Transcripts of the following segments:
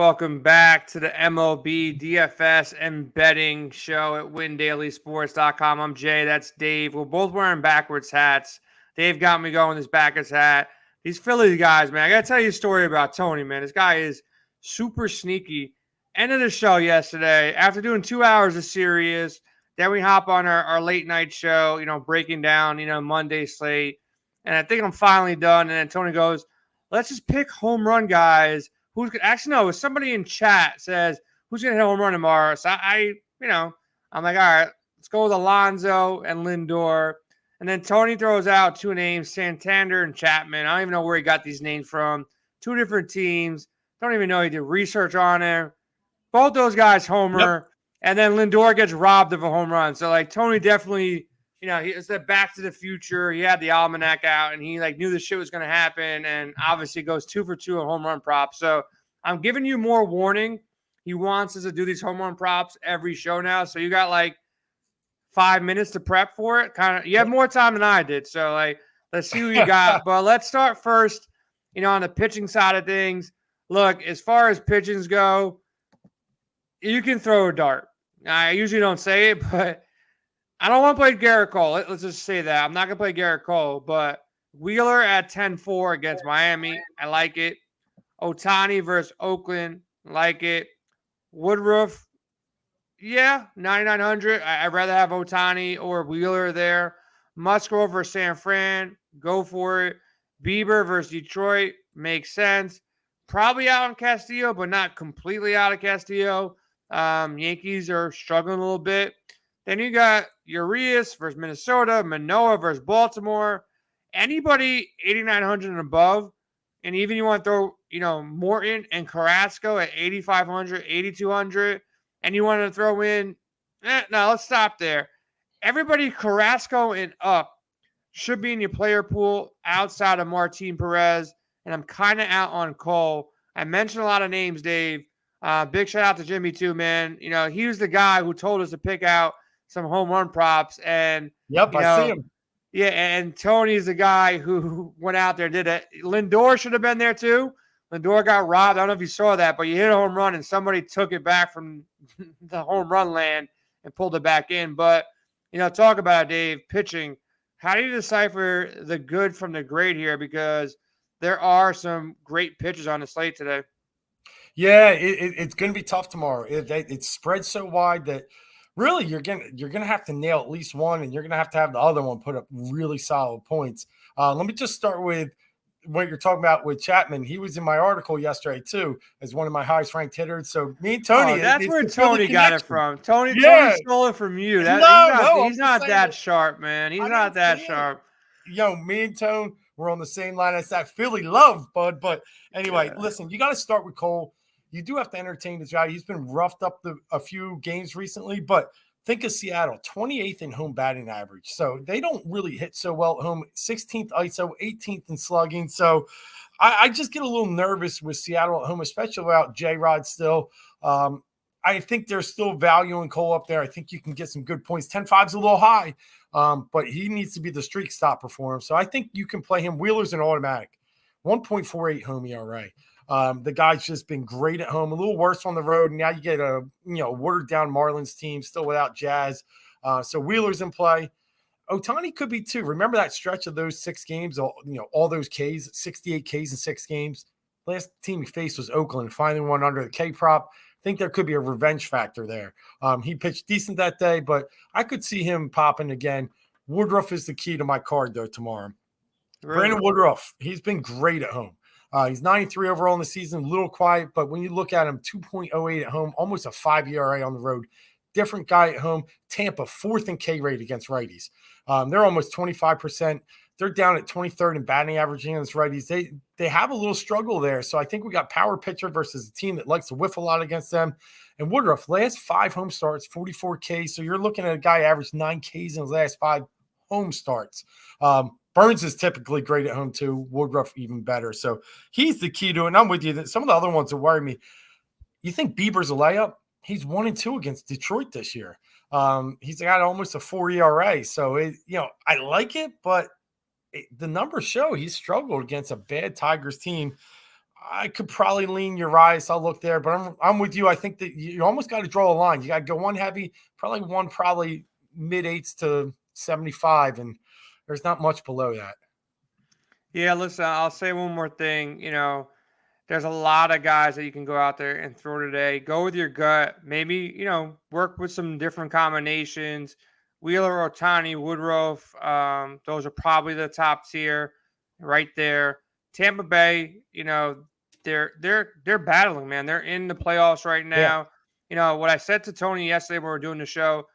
Welcome back to the MLB DFS and betting show at WinDailySports.com. I'm Jay. That's Dave. We're both wearing backwards hats. Dave got me going this backwards hat. These Phillies guys, man, I got to tell you a story about Tony, man. This guy is super sneaky. End of the show yesterday, after doing 2 hours of Sirius, then we hop on our late night show, breaking down, Monday slate. And I think I'm finally done. And then Tony goes, let's just pick home run guys. Somebody in chat says, who's going to hit a home run tomorrow? So I'm like, all right, let's go with Alonso and Lindor. And then Tony throws out two names, Santander and Chapman. I don't even know where he got these names from. Two different teams. Don't even know he did research on it. Both those guys homer. Yep. And then Lindor gets robbed of a home run. So, Tony definitely, he said Back to the Future. He had the almanac out, and he, knew this shit was going to happen. And obviously goes 2 for 2 on home run props. So, I'm giving you more warning. He wants us to do these home run props every show now. So, you got, 5 minutes to prep for it. You have more time than I did. So, let's see who you got. But let's start first, on the pitching side of things. Look, as far as pitchings go, you can throw a dart. I usually don't say it, but I don't want to play Garrett Cole. Let's just say that. I'm not going to play Garrett Cole, but Wheeler at 10-4 against Miami. I like it. Ohtani versus Oakland. Like it. Woodruff. Yeah, 9,900. I'd rather have Ohtani or Wheeler there. Musgrove versus San Fran. Go for it. Bieber versus Detroit. Makes sense. Probably out on Castillo, but not completely out of Castillo. Yankees are struggling a little bit. Then you got Urias versus Minnesota, Manoah versus Baltimore. Anybody 8,900 and above, and even you want to throw, Morton and Carrasco at 8,500, 8,200, and you want to throw in, no, let's stop there. Everybody Carrasco and up should be in your player pool outside of Martin Perez, and I'm kind of out on Cole. I mentioned a lot of names, Dave. Big shout out to Jimmy too, man. He was the guy who told us to pick out some home run props. And yep, I see him. Yeah, and Tony's the guy who went out there and did it. Lindor should have been there too. Lindor got robbed. I don't know if you saw that, but you hit a home run and somebody took it back from the home run land and pulled it back in. But, talk about it, Dave, pitching. How do you decipher the good from the great here? Because there are some great pitchers on the slate today. Yeah, it's going to be tough tomorrow. It's spread so wide that really you're gonna have to nail at least one, and you're gonna have the other one put up really solid points. Let me just start with what you're talking about with Chapman. He was in my article yesterday too as one of my highest ranked hitters. So me and Tony, that's where Tony got it from. Tony stole it from you. He's not that sharp, man. He's not that sharp. Me and Tone were on the same line. It's that Philly love, bud. But anyway, Listen, you got to start with Cole. You do have to entertain this guy. He's been roughed up a few games recently, but think of Seattle, 28th in home batting average. So they don't really hit so well at home. 16th ISO, 18th in slugging. So I just get a little nervous with Seattle at home, especially without J-Rod still. I think there's still value in Cole up there. I think you can get some good points. 10-5 is a little high, but he needs to be the streak stopper for him. So I think you can play him. Wheeler's an automatic. 1.48 home ERA. The guy's just been great at home, a little worse on the road. Now you get a watered down Marlins team still without Jazz. So Wheeler's in play. Ohtani could be too. Remember that stretch of those 6 games, all those Ks, 68 Ks in 6 games. Last team he faced was Oakland, finally won under the K prop. I think there could be a revenge factor there. He pitched decent that day, but I could see him popping again. Woodruff is the key to my card though tomorrow. Really? Brandon Woodruff, he's been great at home. He's 93 overall in the season, a little quiet, but when you look at him, 2.08 at home, almost a 5 ERA on the road. Different guy at home. Tampa, 4th in K rate against righties. They're almost 25%. They're down at 23rd in batting average against righties. They have a little struggle there. So I think we got power pitcher versus a team that likes to whiff a lot against them. And Woodruff, last 5 home starts, 44 Ks. So you're looking at a guy averaged 9 Ks in his last 5 home starts. Burns is typically great at home too. Woodruff even better. So he's the key to it. And I'm with you. Some of the other ones that worry me. You think Bieber's a layup? He's 1-2 against Detroit this year. He's got almost a 4 ERA. So I like it, but the numbers show he's struggled against a bad Tigers team. I could probably lean Urias. I'll look there, but I'm with you. I think that you almost got to draw a line. You got to go one heavy, probably mid 8s to 75, and there's not much below that. Yeah, listen, I'll say one more thing. There's a lot of guys that you can go out there and throw today. Go with your gut. Maybe, work with some different combinations. Wheeler, Ohtani, Woodruff, those are probably the top tier right there. Tampa Bay, they're battling, man. They're in the playoffs right now. What I said to Tony yesterday when we were doing the show,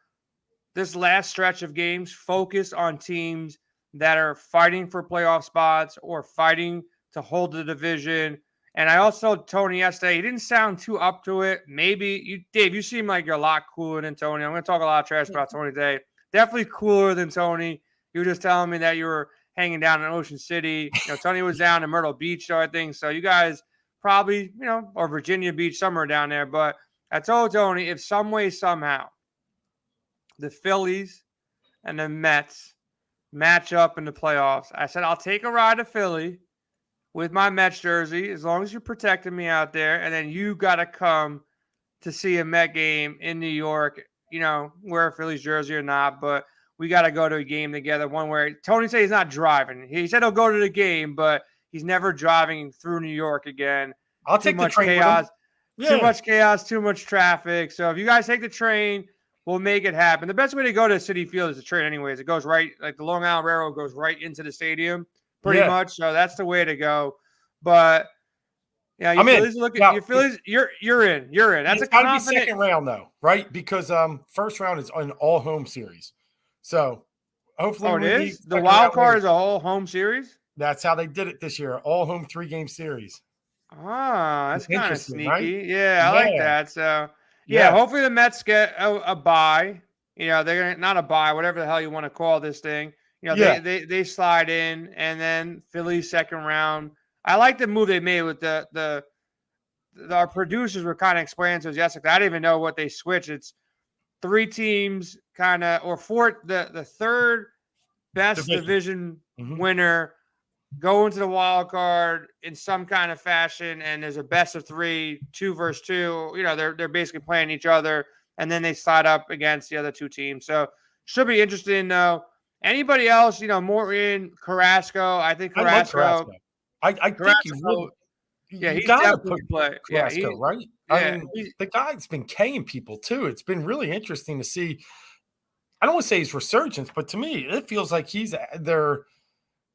this last stretch of games, focus on teams that are fighting for playoff spots or fighting to hold the division. And I also told Tony yesterday, he didn't sound too up to it. Maybe Dave, you seem like you're a lot cooler than Tony. I'm going to talk a lot of trash about Tony today. Definitely cooler than Tony. You were just telling me that you were hanging down in Ocean City. Tony was down in Myrtle Beach, so I think. So you guys probably, or Virginia Beach, somewhere down there. But I told Tony, if some way, somehow, the Phillies and the Mets match up in the playoffs, I said, I'll take a ride to Philly with my Mets jersey, as long as you're protecting me out there. And then you got to come to see a Met game in New York, wear a Phillies jersey or not. But we got to go to a game together. One where Tony said he's not driving. He said he'll go to the game, but he's never driving through New York again. I'll take the train. Chaos. Too much chaos, too much traffic. So if you guys take the train, we'll make it happen. The best way to go to Citi Field is the train anyways. It goes right, like the Long Island Railroad goes right into the stadium pretty much. So that's the way to go. But yeah, you Phillies look at your Phillies, you're in. That's a confident second round though, right? Because first round is an all home series. So hopefully it is. The wild card is a whole home series. That's how they did it this year. All home 3-game series. Ah, that's kind of sneaky. Right? Yeah, I like that. So yeah, hopefully the Mets get a bye. They're gonna not a bye, whatever the hell you want to call this thing. They slide in, and then Philly's second round. I like the move they made with our producers were kind of explaining to us yesterday. I didn't even know what they switched. It's 3 teams kind of, or 4, the third best division winner go into the wild card in some kind of fashion, and there's a best of 3, 2 versus 2. They're basically playing each other, and then they slide up against the other 2 teams. So should be interesting though. Anybody else, more in Carrasco? I think Carrasco. I think he would. Yeah, he's got to put play. Carrasco, right? I mean, the guy's been K-ing people too. It's been really interesting to see. I don't want to say his resurgence, but to me, it feels like he's their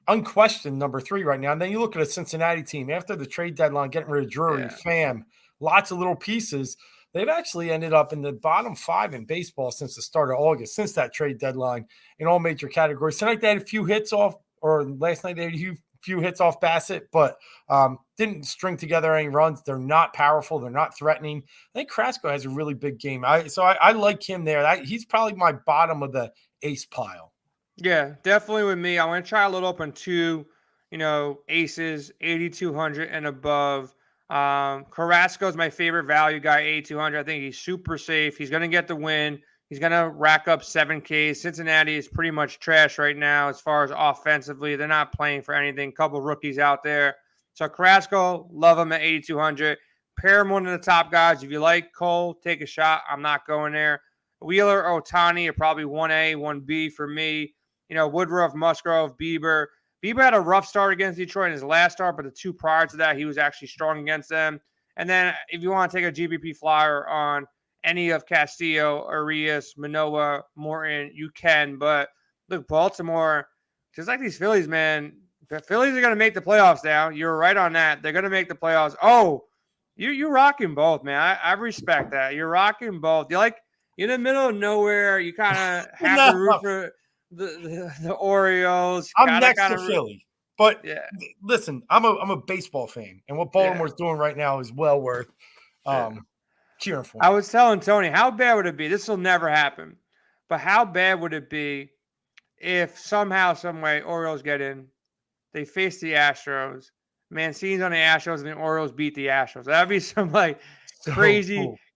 unquestioned number 3 right now. And then you look at a Cincinnati team after the trade deadline, getting rid of Drury, Pham, lots of little pieces. They've actually ended up in the bottom 5 in baseball since the start of August, since that trade deadline in all major categories. Tonight they had a few hits off, or last night they had a few hits off Bassett, but didn't string together any runs. They're not powerful. They're not threatening. I think Carrasco has a really big game. So I like him there. He's probably my bottom of the ace pile. Yeah, definitely with me. I want to try a little up on 2, aces, 8,200 and above. Carrasco is my favorite value guy, 8,200. I think he's super safe. He's going to get the win. He's going to rack up 7Ks. Cincinnati is pretty much trash right now as far as offensively. They're not playing for anything. Couple rookies out there. So Carrasco, love him at 8,200. Pair him one of the top guys. If you like Cole, take a shot. I'm not going there. Wheeler, Ohtani are probably 1A, 1B for me. Woodruff, Musgrove, Bieber. Bieber had a rough start against Detroit in his last start, but the 2 prior to that, he was actually strong against them. And then if you want to take a GBP flyer on any of Castillo, Arias, Manoah, Morton, you can. But look, Baltimore, just like these Phillies, man, the Phillies are going to make the playoffs now. You're right on that. They're going to make the playoffs. Oh, you're rocking both, man. I respect that. You're rocking both. You're like in the middle of nowhere. You kind of have to root for the Orioles. I'm next to Philly. But listen, I'm a baseball fan, and what Baltimore's doing right now is well worth cheering for. I was telling Tony, how bad would it be? This will never happen. But how bad would it be if somehow, some way, Orioles get in, they face the Astros, Mancini's on the Astros, and the Orioles beat the Astros? That'd be some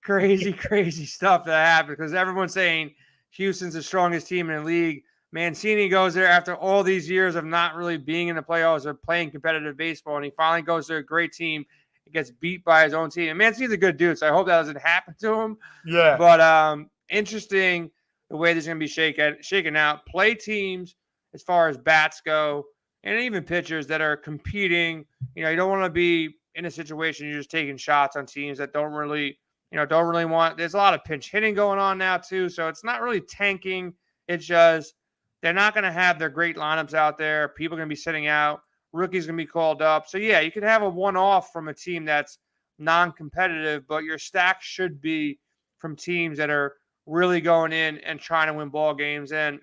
crazy stuff that happened, because everyone's saying Houston's the strongest team in the league. Mancini goes there after all these years of not really being in the playoffs or playing competitive baseball, and he finally goes to a great team gets beat by his own team. And Mancini's a good dude, so I hope that doesn't happen to him. Yeah. But interesting the way this is going to be shaken out. Play teams as far as bats go, and even pitchers that are competing. You don't want to be in a situation you're just taking shots on teams that don't really want. There's a lot of pinch hitting going on now too, so it's not really tanking. It's just they're not going to have their great lineups out there. People are going to be sitting out. Rookies going to be called up. So yeah, you could have a one-off from a team that's non-competitive, but your stack should be from teams that are really going in and trying to win ball games. And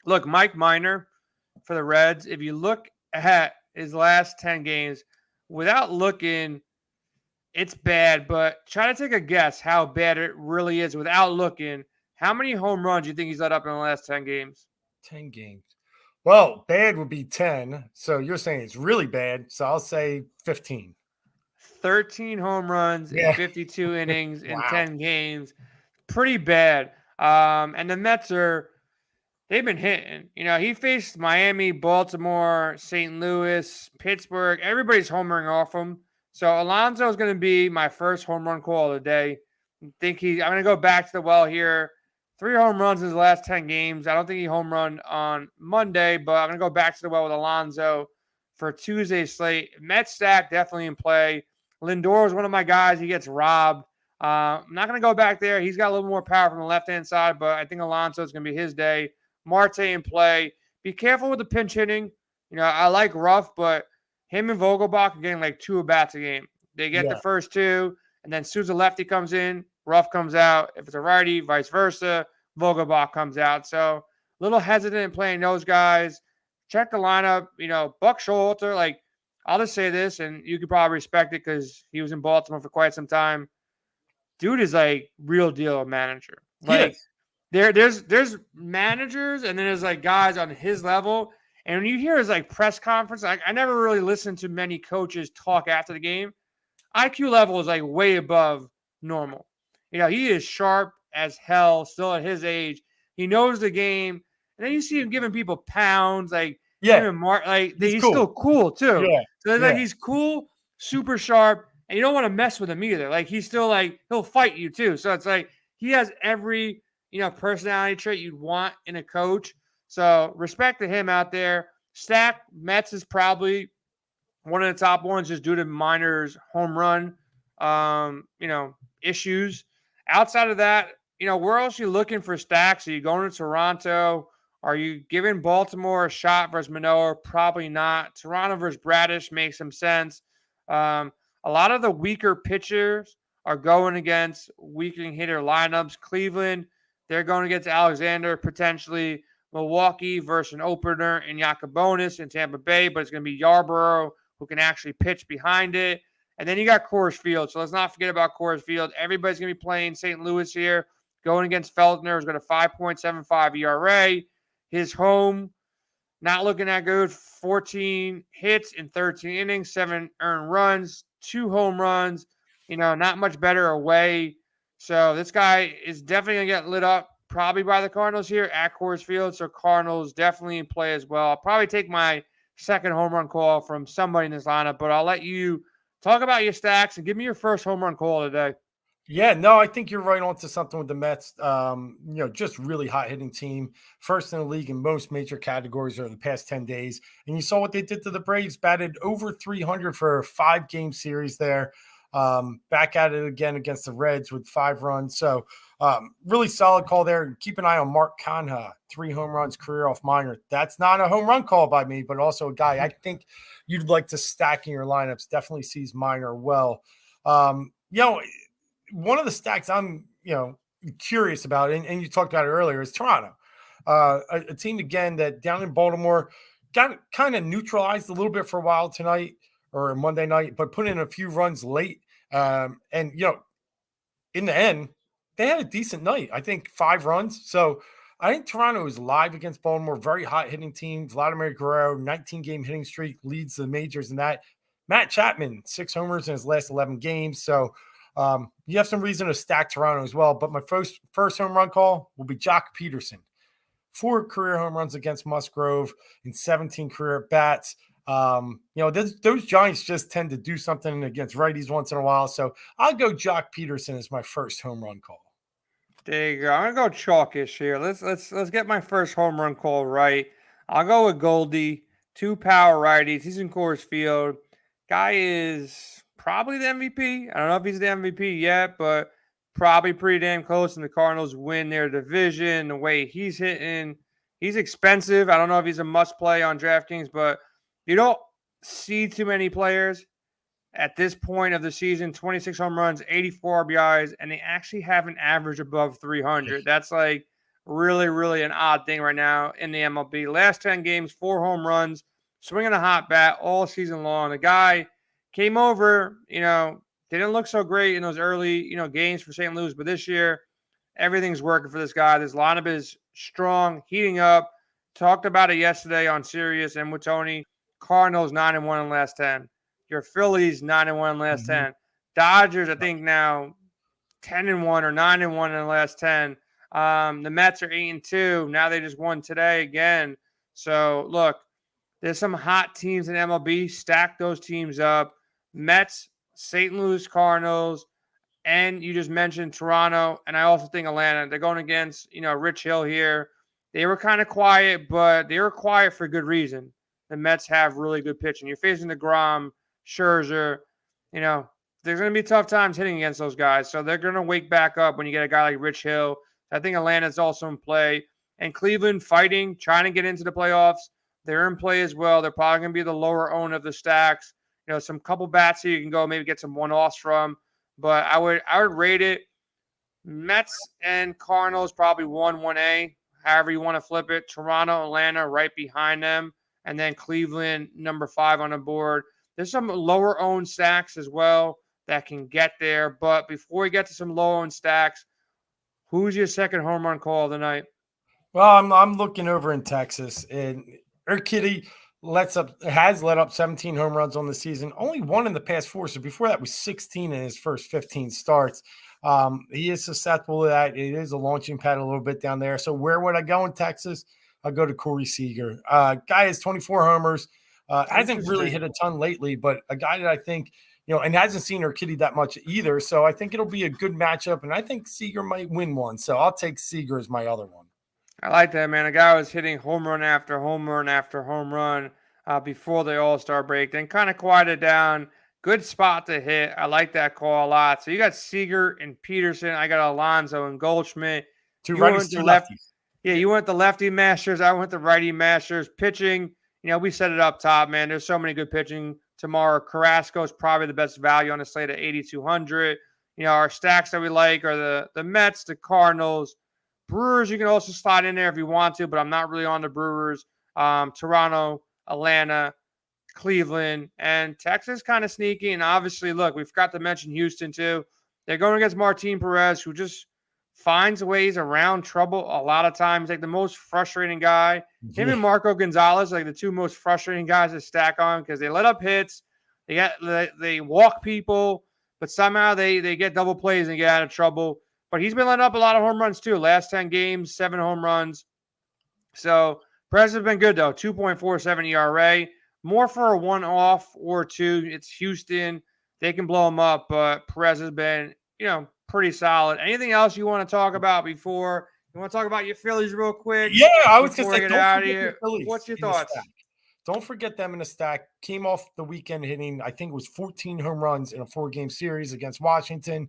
look, Mike Minor for the Reds, if you look at his last 10 games, without looking, it's bad, but try to take a guess how bad it really is without looking. How many home runs do you think he's let up in the last 10 games? 10 games. Well, bad would be 10. So you're saying it's really bad. So I'll say 15. 13 home runs in 52 innings in 10 games. Pretty bad. And the Mets they've been hitting. He faced Miami, Baltimore, St. Louis, Pittsburgh. Everybody's homering off him. So Alonso is going to be my first home run call of the day. I'm going to go back to the well here. 3 home runs in his last 10 games. I don't think he home run on Monday, but I'm going to go back to the well with Alonso for Tuesday's slate. Mets stack definitely in play. Lindor is one of my guys. He gets robbed. I'm not going to go back there. He's got a little more power from the left-hand side, but I think Alonso is going to be his day. Marte in play. Be careful with the pinch hitting. I like Ruff, but him and Vogelbach are getting like 2 at-bats a game. They get the first 2, and then as soon as the lefty comes in, Ruff comes out. If it's a righty, vice versa, Vogelbach comes out. So a little hesitant in playing those guys. Check the lineup. Buck Showalter, I'll just say this, and you could probably respect it because he was in Baltimore for quite some time. Dude is real deal manager. There's managers, and then there's guys on his level. And when you hear his press conference, I never really listened to many coaches talk after the game. IQ level is way above normal. He is sharp as hell still at his age. He knows the game. And then you see him giving people pounds, he's cool. Still cool too. Yeah. So he's cool, super sharp, and you don't want to mess with him either. He's still he'll fight you too. So it's he has every personality trait you'd want in a coach. So respect to him out there. Stack Mets is probably one of the top ones just due to Minor's home run issues. Outside of that, where else are you looking for stacks? Are you going to Toronto? Are you giving Baltimore a shot versus Manoah? Probably not. Toronto versus Bradish makes some sense. A lot of the weaker pitchers are going against weakening hitter lineups. Cleveland, they're going against Alexander potentially. Milwaukee versus an opener in Yacobonis in Tampa Bay, but it's going to be Yarborough who can actually pitch behind it. And then you got Coors Field. So let's not forget about Coors Field. Everybody's going to be playing St. Louis here. Going against Feltner, who's got a 5.75 ERA. His home, not looking that good. 14 hits in 13 innings, 7 earned runs, 2 home runs. Not much better away. So this guy is definitely going to get lit up probably by the Cardinals here at Coors Field. So Cardinals definitely in play as well. I'll probably take my second home run call from somebody in this lineup, but I'll let you talk about your stacks and give me your first home run call today. Yeah, no, I think you're right on to something with the Mets. Just really hot hitting team. First in the league in most major categories over the past 10 days. And you saw what they did to the Braves, batted over 300 for a 5-game series there. Back at it again against the Reds with 5 runs. So really solid call there. Keep an eye on Mark Canha, 3 home runs, career off Minor. That's not a home run call by me, but also a guy I think you'd like to stack in your lineups. Definitely sees Minor well. One of the stacks I'm, curious about, and you talked about it earlier, is Toronto. A team, again, that down in Baltimore got kind of neutralized a little bit for a while tonight or Monday night, but put in a few runs late. In the end, they had a decent night. I think 5 runs. So I think Toronto is live against Baltimore. Very hot hitting team. Vladimir Guerrero, 19-game hitting streak, leads the majors in that. Matt Chapman, 6 homers in his last 11 games. So you have some reason to stack Toronto as well. But my first home run call will be Jock Peterson. 4 career home runs against Musgrove in 17 career at-bats. Those Giants just tend to do something against righties once in a while. So I'll go Jock Peterson as my first home run call. There you go. I'm gonna go chalkish here. Let's get my first home run call right. I'll go with Goldie. 2 power righties. He's in Coors Field. Guy is probably the MVP. I don't know if he's the MVP yet, but probably pretty damn close. And the Cardinals win their division. The way he's hitting, he's expensive. I don't know if he's a must play on DraftKings, but you don't see too many players at this point of the season. 26 home runs, 84 RBIs, and they actually have an average above 300. That's like really, really an odd thing right now in the MLB. Last 10 games, 4 home runs, swinging a hot bat all season long. The guy came over, didn't look so great in those early, games for St. Louis, but this year, everything's working for this guy. This lineup is strong, heating up. Talked about it yesterday on Sirius and with Tony. Cardinals 9-1 in the last 10. Your Phillies 9-1 in the last 10. Dodgers, I think now 10-1 or 9-1 in the last 10. The Mets are 8-2. Now they just won today again. So look, there's some hot teams in MLB. Stack those teams up. Mets, St. Louis Cardinals, and you just mentioned Toronto, and I also think Atlanta. They're going against, Rich Hill here. They were kind of quiet, but they were quiet for good reason. The Mets have really good pitching. You're facing DeGrom, Scherzer. There's going to be tough times hitting against those guys. So they're going to wake back up when you get a guy like Rich Hill. I think Atlanta's also in play. And Cleveland fighting, trying to get into the playoffs. They're in play as well. They're probably going to be the lower own of the stacks. Some couple bats here you can go maybe get some one-offs from. But I would rate it Mets and Cardinals probably 1-1A, however you want to flip it. Toronto, Atlanta right behind them. And then Cleveland, number 5 on the board. There's some lower-owned stacks as well that can get there. But before we get to some low-owned stacks, who's your second home run call of the night? Well, I'm looking over in Texas, and Urquidy has let up 17 home runs on the season. Only 1 in the past 4. So before that was 16 in his first 15 starts. He is susceptible to that. It is a launching pad a little bit down there. So where would I go in Texas? I'll go to Corey Seager. Guy has 24 homers. Hasn't really hit a ton lately, but a guy that I think, and hasn't seen Urquidy that much either. So I think it'll be a good matchup, and I think Seager might win one. So I'll take Seager as my other one. I like that, man. A guy was hitting home run after home run after home run before the All-Star break, then kind of quieted down. Good spot to hit. I like that call a lot. So you got Seager and Peterson. I got Alonso and Goldschmidt. 2 righties, 2 lefties. Yeah, you went the lefty masters. I went the righty masters. Pitching, we set it up top, man. There's so many good pitching tomorrow. Carrasco is probably the best value on the slate at 8,200. Our stacks that we like are the Mets, the Cardinals, Brewers. You can also slide in there if you want to, but I'm not really on the Brewers. Toronto, Atlanta, Cleveland, and Texas kind of sneaky. And obviously, look, we forgot to mention Houston too. They're going against Martin Perez, who just finds ways around trouble a lot of times. Like the most frustrating guy. Him and Marco Gonzalez, like the 2 most frustrating guys to stack on because they let up hits. They walk people, but somehow they get double plays and get out of trouble. But he's been letting up a lot of home runs too. Last 10 games, 7 home runs. So Perez has been good though. 2.47 ERA. More for a one-off or 2. It's Houston. They can blow him up, but Perez has been, pretty solid. Anything else you want to talk about before? You want to talk about your Phillies real quick? Yeah, I was going to say, get out of here. What's your thoughts? Don't forget them in the stack. Came off the weekend hitting, I think it was 14 home runs in a 4-game series against Washington.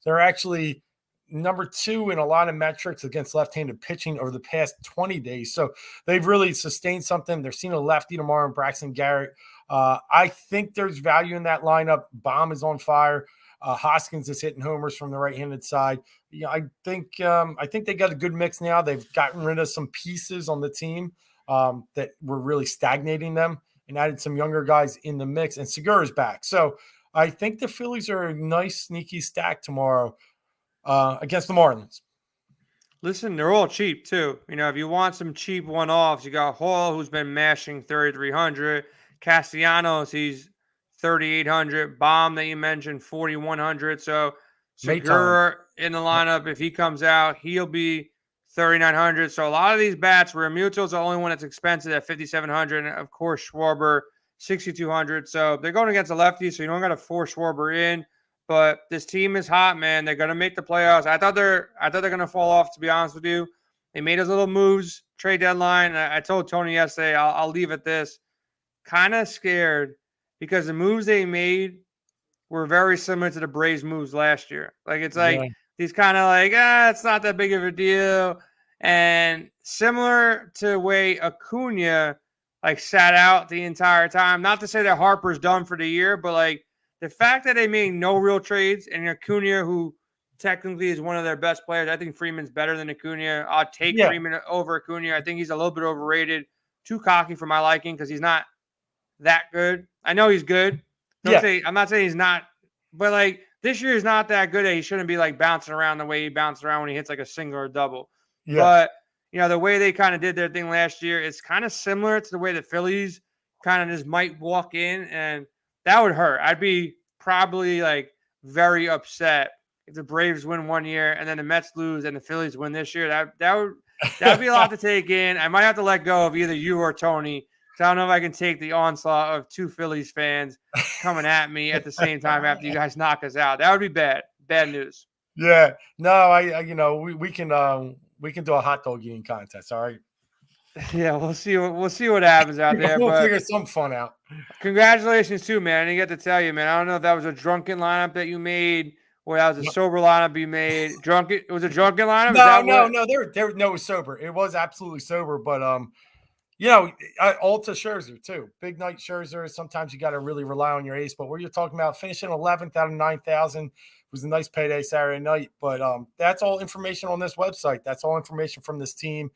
They're actually number 2 in a lot of metrics against left-handed pitching over the past 20 days. So they've really sustained something. They're seeing a lefty tomorrow in Braxton Garrett. I think there's value in that lineup. Baum is on fire. Hoskins is hitting homers from the right-handed side. I think they got a good mix now. They've gotten rid of some pieces on the team that were really stagnating them and added some younger guys in the mix. And Segura's back. So I think the Phillies are a nice, sneaky stack tomorrow against the Marlins. Listen, they're all cheap too. If you want some cheap one-offs, you got Hall, who's been mashing 3,300. Castellanos, he's 3,800. Baum that you mentioned, 4,100. So Segura in the lineup, if he comes out, he'll be 3,900. So a lot of these bats, Realmuto's the only one that's expensive at 5,700. And of course, Schwarber 6,200. So they're going against a lefty, so you don't got to force Schwarber in. But this team is hot, man. They're going to make the playoffs. I thought they're going to fall off, to be honest with you. They made those little moves, trade deadline. I told Tony yesterday, I'll leave at this. Kind of scared because the moves they made were very similar to the Braves moves last year. Like, it's like these kind of like, it's not that big of a deal. And similar to the way Acuna like sat out the entire time. Not to say that Harper's done for the year, but like the fact that they made no real trades and Acuna, who technically is one of their best players. I think Freeman's better than Acuna. I'll take Freeman over Acuna. I think he's a little bit overrated, too cocky for my liking because he's not that good. I know he's good. I'm not saying he's not, but like this year is not that good that he shouldn't be like bouncing around the way he bounced around when he hits like a single or double. Yeah. But you know, the way they kind of did their thing last year, it's kind of similar to the way the Phillies kind of just might walk in, and that would hurt. I'd be probably like very upset if the Braves win one year and then the Mets lose and the Phillies win this year. That'd be a lot to take in. I might have to let go of either you or Tony. So I don't know if I can take the onslaught of two Phillies fans coming at me at the same time after you guys knock us out. That would be bad. Bad news. Yeah. No, I we can do a hot dog eating contest. All right. Yeah, we'll see what happens out there. We'll figure some fun out. Congratulations too, man. I didn't get to tell you, man. I don't know if that was a drunken lineup that you made or that was a sober lineup you made. It was a drunken lineup? No. It was sober. It was absolutely sober, but you know, Alta Scherzer too. Big night Scherzer. Sometimes you got to really rely on your ace. But what you're talking about, finishing 11th out of 9,000 was a nice payday Saturday night. But that's all information on this website. That's all information from this team.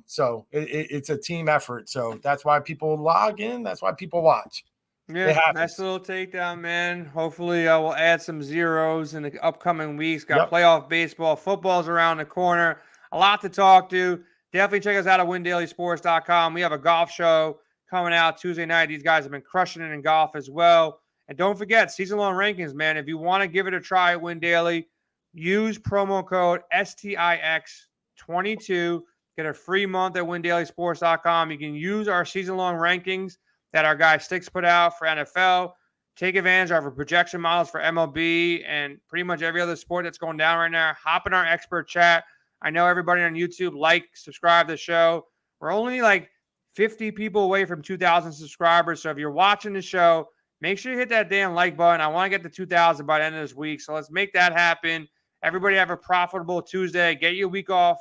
So it's a team effort. So that's why people log in. That's why people watch. Yeah, nice little takedown, man. Hopefully, we'll add some zeros in the upcoming weeks. Got playoff baseball. Football's around the corner. A lot to talk to. Definitely check us out at WinDailySports.com. We have a golf show coming out Tuesday night. These guys have been crushing it in golf as well. And don't forget, season-long rankings, man. If you want to give it a try at Win Daily, use promo code STIX22. Get a free month at WinDailySports.com. You can use our season-long rankings that our guy Sticks put out for NFL. Take advantage of our projection models for MLB and pretty much every other sport that's going down right now. Hop in our expert chat. I know everybody on YouTube, subscribe to the show. We're only like 50 people away from 2,000 subscribers. So if you're watching the show, make sure you hit that damn like button. I want to get to 2,000 by the end of this week. So let's make that happen. Everybody have a profitable Tuesday. Get your week off,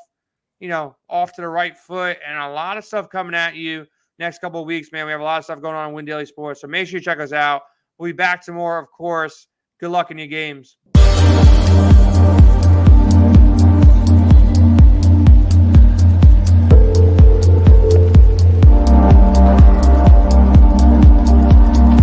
off to the right foot. And a lot of stuff coming at you next couple of weeks, man. We have a lot of stuff going on in Win Daily Sports. So make sure you check us out. We'll be back to more, of course. Good luck in your games.